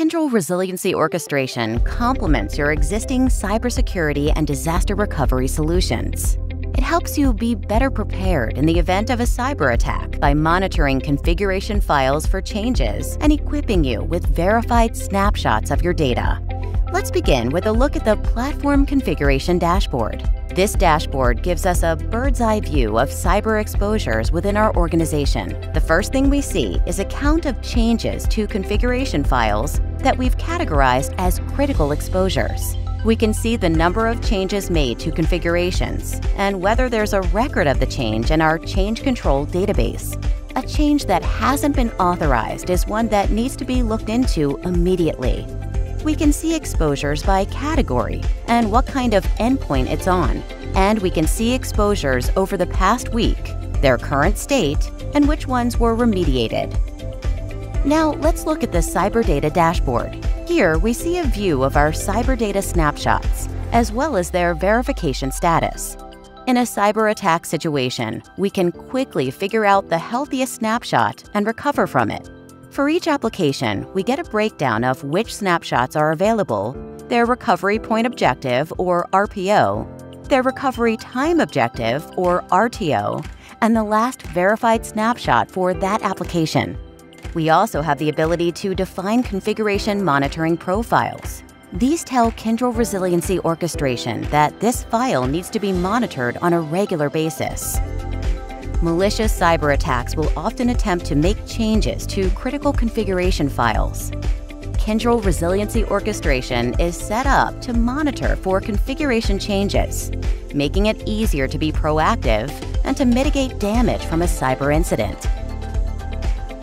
Kyndryl Resiliency Orchestration complements your existing cybersecurity and disaster recovery solutions. It helps you be better prepared in the event of a cyber attack by monitoring configuration files for changes and equipping you with verified snapshots of your data. Let's begin with a look at the Platform Configuration Dashboard. This dashboard gives us a bird's-eye view of cyber exposures within our organization. The first thing we see is a count of changes to configuration files that we've categorized as critical exposures. We can see the number of changes made to configurations and whether there's a record of the change in our change control database. A change that hasn't been authorized is one that needs to be looked into immediately. We can see exposures by category and what kind of endpoint it's on. And we can see exposures over the past week, their current state, and which ones were remediated. Now let's look at the Cyber Data Dashboard. Here we see a view of our cyber data snapshots, as well as their verification status. In a cyber attack situation, we can quickly figure out the healthiest snapshot and recover from it. For each application, we get a breakdown of which snapshots are available, their recovery point objective, or RPO, their recovery time objective, or RTO, and the last verified snapshot for that application. We also have the ability to define configuration monitoring profiles. These tell Kyndryl Resiliency Orchestration that this file needs to be monitored on a regular basis. Malicious cyber attacks will often attempt to make changes to critical configuration files. Kyndryl Resiliency Orchestration is set up to monitor for configuration changes, making it easier to be proactive and to mitigate damage from a cyber incident.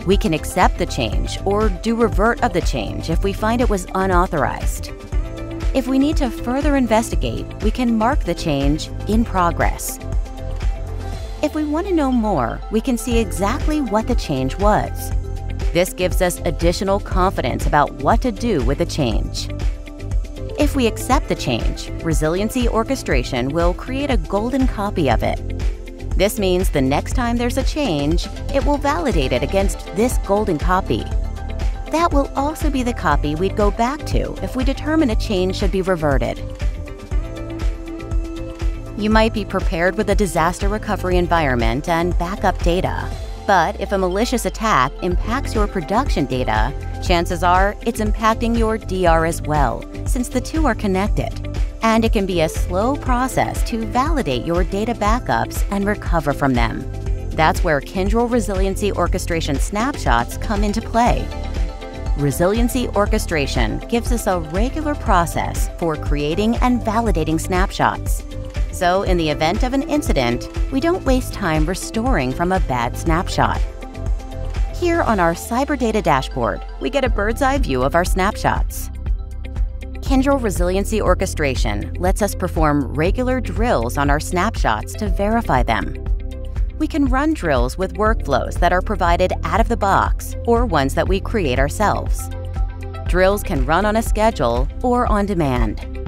We can accept the change or do revert of the change if we find it was unauthorized. If we need to further investigate, we can mark the change in progress. If we want to know more, we can see exactly what the change was. This gives us additional confidence about what to do with the change. If we accept the change, Resiliency Orchestration will create a golden copy of it. This means the next time there's a change, it will validate it against this golden copy. That will also be the copy we'd go back to if we determine a change should be reverted. You might be prepared with a disaster recovery environment and backup data, but if a malicious attack impacts your production data, chances are it's impacting your DR as well, since the two are connected. And it can be a slow process to validate your data backups and recover from them. That's where Kyndryl Resiliency Orchestration snapshots come into play. Resiliency Orchestration gives us a regular process for creating and validating snapshots. So in the event of an incident, we don't waste time restoring from a bad snapshot. Here on our Cyber Data Dashboard, we get a bird's-eye view of our snapshots. Kyndryl Resiliency Orchestration lets us perform regular drills on our snapshots to verify them. We can run drills with workflows that are provided out of the box or ones that we create ourselves. Drills can run on a schedule or on demand.